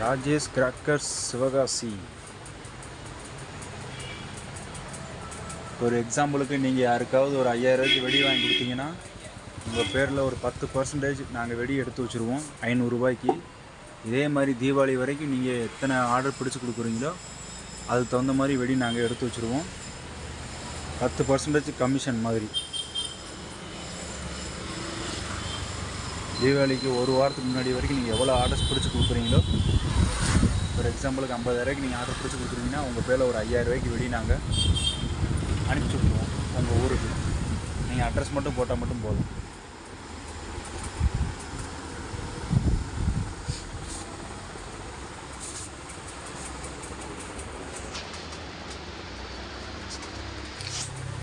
Rajesh crackers Sivakasi. ஒரு எக்ஸாம்பிளுக்கு நீங்கள் யாருக்காவது ஒரு 5000 ரூபாய்க்கு வெடி வாங்கி கொடுத்தீங்கன்னா உங்கள் பேரில் ஒரு 10% நாங்கள் வெடி எடுத்து வச்சுருவோம் 500 ரூபாய்க்கு. இதே மாதிரி தீபாவளி வரைக்கும் நீங்கள் எத்தனை ஆர்டர் பிடிச்சி கொடுக்குறீங்களோ அதுக்கு தகுந்த மாதிரி வெடி நாங்கள் எடுத்து வச்சுருவோம். 10% கமிஷன் மாதிரி. தீபாவளிக்கு ஒரு வாரத்துக்கு முன்னாடி வரைக்கும் நீங்கள் எவ்வளோ ஆர்டர்ஸ் பிடிச்சி கொடுக்குறீங்களோ, ஒரு எக்ஸாம்பிளுக்கு 50,000 ரூபாய்க்கு நீங்கள் ஆர்டர் பிடிச்சி கொடுக்குறீங்கன்னா உங்கள் பேரில் ஒரு 5000 ரூபாய்க்கு வெடி நாங்கள் அனுப்பிச்சி விட்ருவோம் உங்கள் ஊருக்கு. நீங்கள் அட்ரஸ் மட்டும் போட்டால் மட்டும் போதும்.